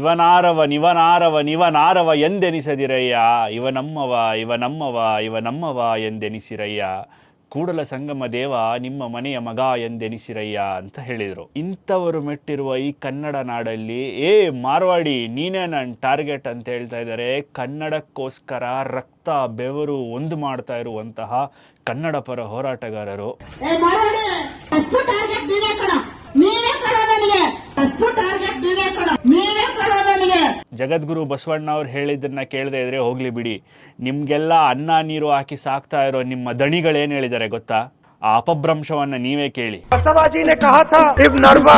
ಇವನಾರವ ಎಂದೆನಿಸದಿರಯ್ಯ, ಇವ ನಮ್ಮವ ಎಂದೆನಿಸಿರಯ್ಯ, ಕೂಡಲ ಸಂಗಮ ದೇವ ನಿಮ್ಮ ಮನೆಯ ಮಗ ಎಂದೆನಿಸಿರಯ್ಯ ಅಂತ ಹೇಳಿದರು. ಇಂಥವರು ಮೆಟ್ಟಿರುವ ಈ ಕನ್ನಡ ನಾಡಲ್ಲಿ ಮಾರ್ವಾಡಿ ನೀನೇ ನನ್ನ ಟಾರ್ಗೆಟ್ ಅಂತ ಹೇಳ್ತಾ ಇದ್ದಾರೆ. ಕನ್ನಡಕ್ಕೋಸ್ಕರ ರಕ್ತ ಬೆವರು ಒಂದು ಮಾಡ್ತಾ ಇರುವಂತಹ ಕನ್ನಡ ಪರ ಹೋರಾಟಗಾರರು. ಜಗದ್ಗುರು ಬಸವಣ್ಣ ಅವ್ರು ಹೇಳಿದ್ದನ್ನ ಕೇಳದೆ ಇದ್ರೆ ಹೋಗ್ಲಿ ಬಿಡಿ, ನಿಮ್ಗೆಲ್ಲ ಅನ್ನ ನೀರು ಹಾಕಿ ಸಾಕ್ತಾ ಇರೋ ನಿಮ್ಮ ದಣಿಗಳೇನು ಹೇಳಿದ್ದಾರೆ ಗೊತ್ತಾ? ಆ ಅಪಭ್ರಂಶವನ್ನ ನೀವೇ ಕೇಳಿ. ಬಸವಾಜಿನೇ ಕಹಾ ಥಾ ಇಬ್ ನರ್ವಾ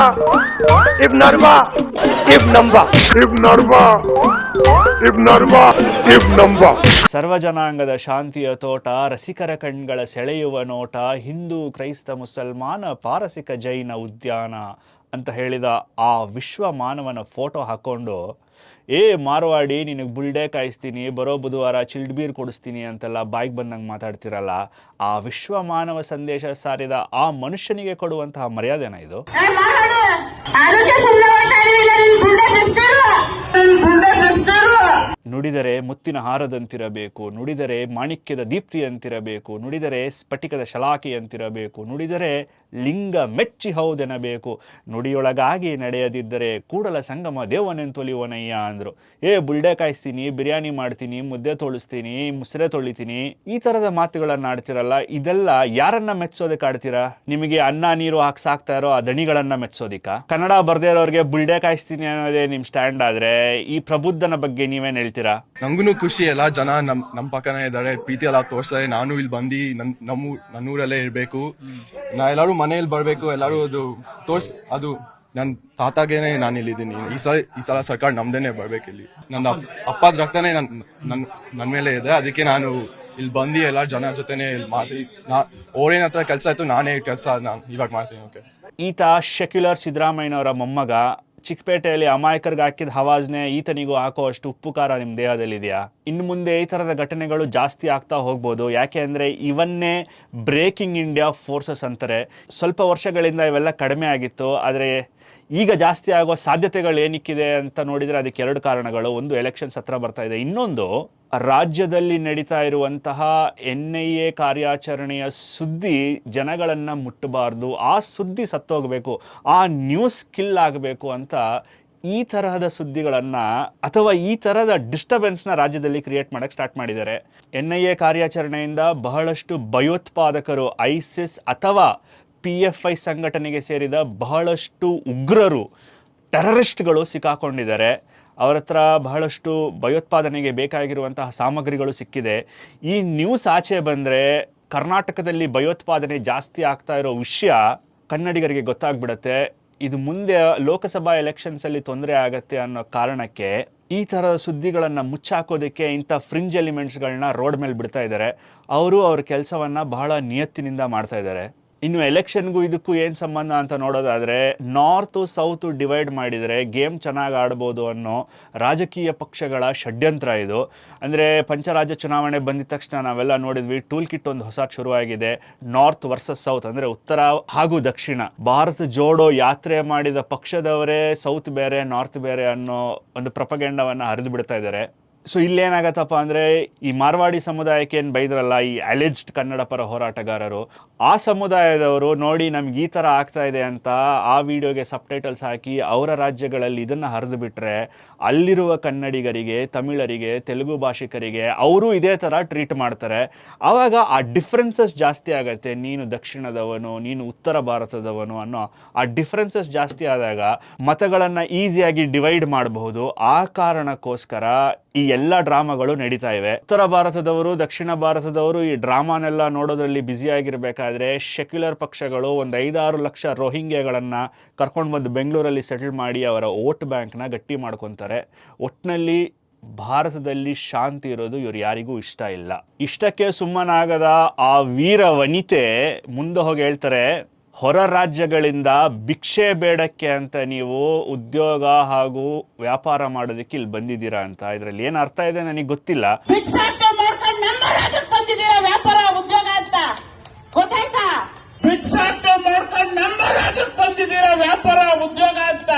ಇಬ್ ನರ್ವಾ ಇಬ್ ನಂಬಾ ಇಬ್ ನರ್ವಾ ಇಬ್ ನರ್ವಾ ಇಬ್ ನಂಬಾ. ಸರ್ವಜನಾಂಗದ ಶಾಂತಿಯ ತೋಟ, ರಸಿಕರ ಕಣ್ಗಳ ಸೆಳೆಯುವ ನೋಟ, ಹಿಂದೂ ಕ್ರೈಸ್ತ ಮುಸಲ್ಮಾನ ಪಾರಸಿಕ ಜೈನ ಉದ್ಯಾನ ಅಂತ ಹೇಳಿದ ಆ ವಿಶ್ವ ಮಾನವನ ಫೋಟೋ ಹಾಕ್ಕೊಂಡು ಮಾರ್ವಾಡಿ ನಿನಗೆ ಬುಲ್ಡೆ ಕಾಯಿಸ್ತೀನಿ, ಬರೋ ಬುಧವಾರ ಚಿಲ್ಡ್ ಬೀರ್ ಕೊಡಿಸ್ತೀನಿ ಅಂತೆಲ್ಲ ಬಾಯಿಗೆ ಬಂದಂಗೆ ಮಾತಾಡ್ತಿರಲ್ಲ, ಆ ವಿಶ್ವ ಮಾನವ ಸಂದೇಶ ಸಾರಿದ ಆ ಮನುಷ್ಯನಿಗೆ ಕೊಡುವಂತಹ ಮರ್ಯಾದೆನ ಇದು? ನುಡಿದರೆ ಮುತ್ತಿನ ಹಾರದಂತಿರಬೇಕು, ನುಡಿದರೆ ಮಾಣಿಕ್ಯದ ದೀಪ್ತಿಯಂತಿರಬೇಕು, ನುಡಿದರೆ ಸ್ಫಟಿಕದ ಶಲಾಕೆಯಂತಿರಬೇಕು, ನುಡಿದರೆ ಲಿಂಗ ಮೆಚ್ಚಿ ಹೌದೆನಬೇಕು, ನುಡಿಯೊಳಗಾಗಿ ನಡೆಯದಿದ್ದರೆ ಕೂಡಲ ಸಂಗಮ ದೇವನೆಂತೊಲಿವನಯ್ಯ ಅಂದರು. ಬುಲ್ಡೆ ಕಾಯಿಸ್ತೀನಿ, ಬಿರಿಯಾನಿ ಮಾಡ್ತೀನಿ, ಮುದ್ದೆ ತೊಳಿಸ್ತೀನಿ, ಮುಸ್ರೆ ತೊಳಿತೀನಿ, ಈ ಥರದ ಮಾತುಗಳನ್ನು ಆಡ್ತಿರಲ್ಲ, ಇದೆಲ್ಲ ಯಾರನ್ನ ಮೆಚ್ಚೋದಕ್ಕೆ ಆಡ್ತೀರಾ? ನಿಮಗೆ ಅನ್ನ ನೀರು ಹಾಕಿ ಸಾಕ್ತಾ ಇರೋ ಆ ದಣಿಗಳನ್ನ ಮೆಚ್ಚೋದಿಕ್ಕ? ಕನ್ನಡ ಬರ್ದೇ ಇರೋರಿಗೆ ಬುಲ್ಡೆ ಕಾಯಿಸ್ತೀನಿ ಅನ್ನೋದೇ ನಿಮ್ಮ ಸ್ಟ್ಯಾಂಡ್ ಆದ್ರೆ ಈ ಪ್ರಬುದ್ಧನ ಬಗ್ಗೆ ನೀವೇನು ಹೇಳ್ತೀರಾ? ನಂಗೂ ಖುಷಿ, ಎಲ್ಲ ಜನ ನಮ್ ಪಕ್ಕನೇ ಇದ್ದಾರೆ, ಪ್ರೀತಿ ಎಲ್ಲ ತೋರ್ಸ್ತಾರೆ. ನಾನು ಇಲ್ಲಿ ಬಂದು ನನ್ನೂರಲ್ಲೇ ಇರ್ಬೇಕು, ನಾ ಎಲ್ಲಾರು ಮನೇಲಿ ಬರ್ಬೇಕು, ಎಲ್ಲಾರು ಅದು ಅದು ನನ್ ತಾತಾಗೇನೆ ನಾನು ಇಲ್ಲಿದ್ದೀನಿ. ಈ ಸಲ ಸರ್ಕಾರ ನಮ್ದೇನೆ ಬರ್ಬೇಕು. ಇಲ್ಲಿ ನನ್ನ ಅಪ್ಪದ ರಕ್ತನೇ ನನ್ ಮೇಲೆ ಇದೆ, ಅದಕ್ಕೆ ನಾನು ಇಲ್ಲಿ ಬಂದು ಎಲ್ಲಾರು ಜನ ಜೊತೆನೆ ಮಾತಿ ಅವ್ರೇನ್ ಹತ್ರ ಕೆಲಸ ಆಯ್ತು, ನಾನೇ ಕೆಲಸ ಇವಾಗ ಮಾಡ್ತೀನಿ. ಓಕೆ, ಈತ ಶೆಕ್ಯುಲರ್ ಸಿದ್ದರಾಮಯ್ಯನವರ ಮೊಮ್ಮಗ. ಚಿಕ್ಕಪೇಟೆಯಲ್ಲಿ ಅಮಾಯಕರಿಗೆ ಹಾಕಿದ ಹವಾಜ್ನೆ ಈತನಿಗೂ ಹಾಕೋ ಅಷ್ಟು ಉಪ್ಪು ಖಾರ ನಿಮ್ಮ ದೇಹದಲ್ಲಿದೆಯಾ? ಇನ್ನು ಮುಂದೆ ಈ ಥರದ ಘಟನೆಗಳು ಜಾಸ್ತಿ ಆಗ್ತಾ ಹೋಗ್ಬೋದು. ಯಾಕೆ ಅಂದರೆ ಇವನ್ನೇ ಬ್ರೇಕಿಂಗ್ ಇಂಡಿಯಾ ಫೋರ್ಸಸ್ ಅಂತಾರೆ. ಸ್ವಲ್ಪ ವರ್ಷಗಳಿಂದ ಇವೆಲ್ಲ ಕಡಿಮೆ ಆಗಿತ್ತು, ಆದರೆ ಈಗ ಜಾಸ್ತಿ ಆಗೋ ಸಾಧ್ಯತೆಗಳು ಏನಕ್ಕಿದೆ ಅಂತ ನೋಡಿದರೆ ಅದಕ್ಕೆ ಎರಡು ಕಾರಣಗಳು. ಒಂದು, ಎಲೆಕ್ಷನ್ಸ್ ಹತ್ರ ಬರ್ತಾ ಇದೆ. ಇನ್ನೊಂದು, ರಾಜ್ಯದಲ್ಲಿ ನಡೀತಾ ಇರುವಂತಹ NIA ಕಾರ್ಯಾಚರಣೆಯ ಸುದ್ದಿ ಜನಗಳನ್ನು ಮುಟ್ಟಬಾರ್ದು, ಆ ಸುದ್ದಿ ಸತ್ತೋಗಬೇಕು, ಆ ನ್ಯೂಸ್ ಕಿಲ್ ಆಗಬೇಕು ಅಂತ ಈ ತರಹದ ಸುದ್ದಿಗಳನ್ನು ಅಥವಾ ಈ ಥರದ ಡಿಸ್ಟರ್ಬೆನ್ಸ್ನ ರಾಜ್ಯದಲ್ಲಿ ಕ್ರಿಯೇಟ್ ಮಾಡೋಕ್ಕೆ ಸ್ಟಾರ್ಟ್ ಮಾಡಿದ್ದಾರೆ. NIA ಕಾರ್ಯಾಚರಣೆಯಿಂದ ಬಹಳಷ್ಟು ಭಯೋತ್ಪಾದಕರು, ಐಸಿಸ್ ಅಥವಾ PFI ಸಂಘಟನೆಗೆ ಸೇರಿದ ಬಹಳಷ್ಟು ಉಗ್ರರು, ಟೆರರಿಸ್ಟ್ಗಳು ಸಿಕ್ಕಾಕೊಂಡಿದ್ದಾರೆ. ಅವರ ಹತ್ರ ಬಹಳಷ್ಟು ಭಯೋತ್ಪಾದನೆಗೆ ಬೇಕಾಗಿರುವಂತಹ ಸಾಮಗ್ರಿಗಳು ಸಿಕ್ಕಿದೆ. ಈ ನ್ಯೂಸ್ ಆಚೆ ಬಂದರೆ ಕರ್ನಾಟಕದಲ್ಲಿ ಭಯೋತ್ಪಾದನೆ ಜಾಸ್ತಿ ಆಗ್ತಾ ಇರೋ ವಿಷಯ ಕನ್ನಡಿಗರಿಗೆ ಗೊತ್ತಾಗ್ಬಿಡತ್ತೆ. ಇದು ಮುಂದೆ ಲೋಕಸಭಾ ಎಲೆಕ್ಷನ್ಸಲ್ಲಿ ತೊಂದರೆ ಆಗತ್ತೆ ಅನ್ನೋ ಕಾರಣಕ್ಕೆ ಈ ಥರದ ಸುದ್ದಿಗಳನ್ನು ಮುಚ್ಚಾಕೋದಕ್ಕೆ ಇಂಥ ಫ್ರಿಂಜ್ ಎಲಿಮೆಂಟ್ಸ್ಗಳನ್ನ ರೋಡ್ ಮೇಲೆ ಬಿಡ್ತಾ ಇದ್ದಾರೆ. ಅವರು ಅವ್ರ ಕೆಲಸವನ್ನು ಬಹಳ ನಿಯತ್ತಿನಿಂದ ಮಾಡ್ತಾ ಇದ್ದಾರೆ. ಇನ್ನು ಎಲೆಕ್ಷನ್ಗೂ ಇದಕ್ಕೂ ಏನು ಸಂಬಂಧ ಅಂತ ನೋಡೋದಾದರೆ, ನಾರ್ತು ಸೌತು ಡಿವೈಡ್ ಮಾಡಿದರೆ ಗೇಮ್ ಚೆನ್ನಾಗಿ ಆಡ್ಬೋದು ಅನ್ನೋ ರಾಜಕೀಯ ಪಕ್ಷಗಳ ಷಡ್ಯಂತ್ರ ಇದು. ಅಂದರೆ ಪಂಚರಾಜ್ಯ ಚುನಾವಣೆ ಬಂದಿದ ತಕ್ಷಣ ನಾವೆಲ್ಲ ನೋಡಿದ್ವಿ, ಟೂಲ್ ಕಿಟ್ ಒಂದು ಹೊಸ ಶುರುವಾಗಿದೆ. ನಾರ್ತ್ ವರ್ಸಸ್ ಸೌತ್, ಅಂದರೆ ಉತ್ತರ ಹಾಗೂ ದಕ್ಷಿಣ. ಭಾರತ ಜೋಡೋ ಯಾತ್ರೆ ಮಾಡಿದ ಪಕ್ಷದವರೇ ಸೌತ್ ಬೇರೆ ನಾರ್ತ್ ಬೇರೆ ಅನ್ನೋ ಒಂದು ಪ್ರಪಗಂಡವನ್ನು ಹರಿದು ಬಿಡ್ತಾ ಇದ್ದಾರೆ. ಸೊ ಇಲ್ಲೇನಾಗತ್ತಪ್ಪ ಅಂದರೆ, ಈ ಮಾರ್ವಾಡಿ ಸಮುದಾಯಕ್ಕೆ ಏನು ಬೈದ್ರಲ್ಲ ಈ ಅಲೆಜ್ಡ್ ಕನ್ನಡ ಪರ ಹೋರಾಟಗಾರರು, ಆ ಸಮುದಾಯದವರು ನೋಡಿ ನಮ್ಗೆ ಈ ಥರ ಆಗ್ತಾ ಇದೆ ಅಂತ ಆ ವಿಡಿಯೋಗೆ ಸಬ್ಟೈಟಲ್ಸ್ ಹಾಕಿ ಅವರ ರಾಜ್ಯಗಳಲ್ಲಿ ಇದನ್ನು ಹರಿದು ಬಿಟ್ಟರೆ ಅಲ್ಲಿರುವ ಕನ್ನಡಿಗರಿಗೆ, ತಮಿಳರಿಗೆ, ತೆಲುಗು ಭಾಷಿಕರಿಗೆ ಅವರು ಇದೇ ಥರ ಟ್ರೀಟ್ ಮಾಡ್ತಾರೆ. ಆವಾಗ ಆ ಡಿಫ್ರೆನ್ಸಸ್ ಜಾಸ್ತಿ ಆಗುತ್ತೆ. ನೀನು ದಕ್ಷಿಣದವನು, ನೀನು ಉತ್ತರ ಭಾರತದವನು ಅನ್ನೋ ಆ ಡಿಫ್ರೆನ್ಸಸ್ ಜಾಸ್ತಿ ಆದಾಗ ಮತಗಳನ್ನು ಈಸಿಯಾಗಿ ಡಿವೈಡ್ ಮಾಡಬಹುದು. ಆ ಕಾರಣಕ್ಕೋಸ್ಕರ ಈ ಎಲ್ಲ ಡ್ರಾಮಾಗಳು ನಡೀತಾ ಇವೆ. ಉತ್ತರ ಭಾರತದವರು, ದಕ್ಷಿಣ ಭಾರತದವರು ಈ ಡ್ರಾಮಾನೆಲ್ಲ ನೋಡೋದ್ರಲ್ಲಿ ಬ್ಯುಸಿಯಾಗಿರಬೇಕಾದ್ರೆ ಸೆಕ್ಯುಲರ್ ಪಕ್ಷಗಳು ಒಂದು 5-6 ಲಕ್ಷ ರೋಹಿಂಗ್ಯಾಗಳನ್ನು ಕರ್ಕೊಂಡು ಬಂದು ಬೆಂಗಳೂರಲ್ಲಿ ಸೆಟಲ್ ಮಾಡಿ ಅವರ ವೋಟ್ ಬ್ಯಾಂಕ್ನ ಗಟ್ಟಿ ಮಾಡ್ಕೊತಾರೆ. ಒಟ್ಟಿನಲ್ಲಿ ಭಾರತದಲ್ಲಿ ಶಾಂತಿ ಇರೋದು ಇವ್ರು ಯಾರಿಗೂ ಇಷ್ಟ ಇಲ್ಲ. ಇಷ್ಟಕ್ಕೆ ಸುಮ್ಮನಾಗದ ಆ ವೀರ ವನಿತೆ ಮುಂದೆ ಹೋಗಿ ಹೇಳ್ತಾರೆ, ಹೊರ ರಾಜ್ಯಗಳಿಂದ ಭಿಕ್ಷೆ ಬೇಡಕ್ಕೆ ಅಂತ ನೀವು ಉದ್ಯೋಗ ಹಾಗೂ ವ್ಯಾಪಾರ ಮಾಡೋದಕ್ಕೆ ಇಲ್ಲಿ ಬಂದಿದ್ದೀರಾ ಅಂತ. ಇದರಲ್ಲಿ ಏನು ಅರ್ಥ ಇದೆ ನನಗೆ ಗೊತ್ತಿಲ್ಲ. ವ್ಯಾಪಾರ ಉದ್ಯೋಗ ಅಂತ ಗೊತ್ತಾಯ್ತಾ? ಭಿಕ್ಷಾಟ ಮಾಡ್ಕೊಂಡು ನಮ್ಮ ರಾಜ್ಯಕ್ಕೆ ಬಂದಿದ್ದೀರಾ ವ್ಯಾಪಾರ ಉದ್ಯೋಗ ಅಂತ.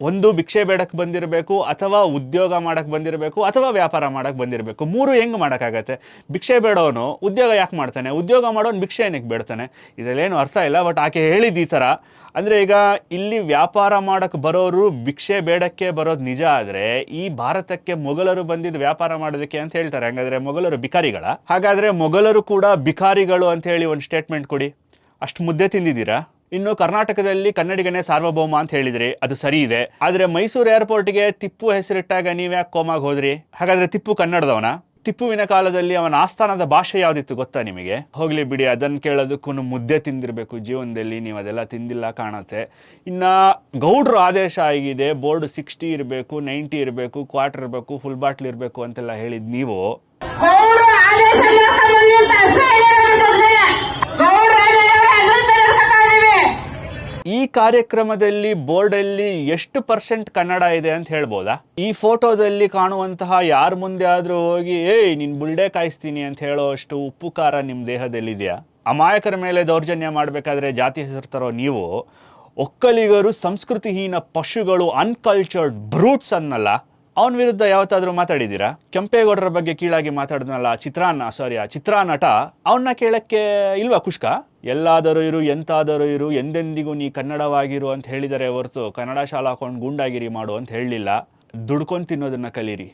ಒಂದು ಭಿಕ್ಷೆ ಬೇಡಕ್ಕೆ ಬಂದಿರಬೇಕು, ಅಥವಾ ಉದ್ಯೋಗ ಮಾಡಕ್ಕೆ ಬಂದಿರಬೇಕು, ಅಥವಾ ವ್ಯಾಪಾರ ಮಾಡಕ್ಕೆ ಬಂದಿರಬೇಕು. ಮೂರು ಹೆಂಗೆ ಮಾಡೋಕ್ಕಾಗತ್ತೆ? ಭಿಕ್ಷೆ ಬೇಡೋನು ಉದ್ಯೋಗ ಯಾಕೆ ಮಾಡ್ತಾನೆ? ಉದ್ಯೋಗ ಮಾಡೋನು ಭಿಕ್ಷೆ ಏನಕ್ಕೆ ಬೇಡ್ತಾನೆ? ಇದರಲ್ಲೇನು ಅರ್ಥ ಇಲ್ಲ. ಬಟ್ ಆಕೆ ಹೇಳಿದ್ದು ಈ ಥರ. ಅಂದರೆ ಈಗ ಇಲ್ಲಿ ವ್ಯಾಪಾರ ಮಾಡೋಕ್ಕೆ ಬರೋರು ಭಿಕ್ಷೆ ಬೇಡಕ್ಕೆ ಬರೋದು ನಿಜ ಆದರೆ ಈ ಭಾರತಕ್ಕೆ ಮೊಘಲರು ಬಂದಿದ್ದು ವ್ಯಾಪಾರ ಮಾಡೋದಕ್ಕೆ ಅಂತ ಹೇಳ್ತಾರೆ. ಹಾಗಾದರೆ ಮೊಘಲರು ಬಿಕಾರಿಗಳ? ಹಾಗಾದರೆ ಮೊಘಲರು ಕೂಡ ಬಿಕಾರಿಗಳು ಅಂತ ಹೇಳಿ ಒಂದು ಸ್ಟೇಟ್ಮೆಂಟ್ ಕೊಡಿ. ಅಷ್ಟು ಮುದ್ದೆ ತಿಂದಿದ್ದೀರಾ? ಇನ್ನು ಕರ್ನಾಟಕದಲ್ಲಿ ಕನ್ನಡಿಗನೇ ಸಾರ್ವಭೌಮ ಅಂತ ಹೇಳಿದ್ರಿ, ಅದು ಸರಿ ಇದೆ. ಆದರೆ ಮೈಸೂರು ಏರ್ಪೋರ್ಟ್ಗೆ ಟಿಪ್ಪು ಹೆಸರಿಟ್ಟಾಗ ನೀವ್ಯಾಕೆ ಕೋಮಾಗಿ ಹೋದ್ರಿ? ಹಾಗಾದರೆ ಟಿಪ್ಪು ಕನ್ನಡದವನ? ಟಿಪ್ಪುವಿನ ಕಾಲದಲ್ಲಿ ಅವನ ಆಸ್ಥಾನದ ಭಾಷೆ ಯಾವುದಿತ್ತು ಗೊತ್ತಾ ನಿಮಗೆ? ಹೋಗ್ಲಿ ಬಿಡಿ, ಅದನ್ನು ಕೇಳೋದಕ್ಕೂ ಮುದ್ದೆ ತಿಂದಿರಬೇಕು ಜೀವನದಲ್ಲಿ. ನೀವು ಅದೆಲ್ಲ ತಿಂದಿಲ್ಲ ಕಾಣುತ್ತೆ. ಇನ್ನು ಗೌಡ್ರ ಆದೇಶ ಆಗಿದೆ, ಬೋರ್ಡ್ 60 ಇರಬೇಕು, 90 ಇರಬೇಕು, ಕ್ವಾರ್ಟರ್ ಇರಬೇಕು, ಫುಲ್ ಬಾಟ್ಲ್ ಇರಬೇಕು ಅಂತೆಲ್ಲ ಹೇಳಿದ್ ನೀವು. ಗೌಡ್ರು ಆದೇಶ ಮಾಡ್ಕೊಂಡ್ಬಂದ್ವಿ ಅಂತ ಅಷ್ಟೇ ಹೇಳಿದ್ರೆ ಗೌಡ್ರು ಈ ಕಾರ್ಯಕ್ರಮದಲ್ಲಿ ಬೋರ್ಡಲ್ಲಿ ಎಷ್ಟು % ಕನ್ನಡ ಇದೆ ಅಂತ ಹೇಳ್ಬೋದಾ? ಈ ಫೋಟೋದಲ್ಲಿ ಕಾಣುವಂತಹ ಯಾರ ಮುಂದೆ ಆದರೂ ಹೋಗಿ ಏಯ್ ನಿನ್ ಬುಲ್ಡೆ ಕಾಯಿಸ್ತೀನಿ ಅಂತ ಹೇಳೋ ಅಷ್ಟು ಉಪ್ಪು ಖಾರ ನಿಮ್ಮ ದೇಹದಲ್ಲಿದೆಯಾ? ಅಮಾಯಕರ ಮೇಲೆ ದೌರ್ಜನ್ಯ ಮಾಡಬೇಕಾದ್ರೆ ಜಾತಿ ಹೆಸರು ತರೋ ನೀವು ಒಕ್ಕಲಿಗರು ಸಂಸ್ಕೃತಿಹೀನ ಪಶುಗಳು, ಅನ್ಕಲ್ಚರ್ಡ್ ಬ್ರೂಟ್ಸ್ ಅನ್ನಲ್ಲ. ಅವನ ವಿರುದ್ಧ ಯಾವತ್ತಾದ್ರೂ ಮಾತಾಡಿದ್ದೀರಾ? ಕೆಂಪೇಗೌಡರ ಬಗ್ಗೆ ಕೀಳಾಗಿ ಮಾತಾಡಿದ್ನಲ್ಲ ಚಿತ್ರ ನಟ, ಅವನ್ನ ಕೇಳಕ್ಕೆ ಇಲ್ವಾ ಕುಷ್ಕ? ಎಲ್ಲಾದರೂ ಇರು, ಎಂತಾದರೂ ಇರು, ಎಂದೆಂದಿಗೂ ನೀ ಕನ್ನಡವಾಗಿರು ಅಂತ ಹೇಳಿದರೆ ಹೊರತು ಕನ್ನಡ ಶಾಲಾ ಹಾಕೊಂಡು ಗೂಂಡಾಗಿರಿ ಮಾಡು ಅಂತ ಹೇಳಲಿಲ್ಲ. ದುಡ್ಕೊಂಡು ತಿನ್ನೋದನ್ನ ಕಲೀರಿ.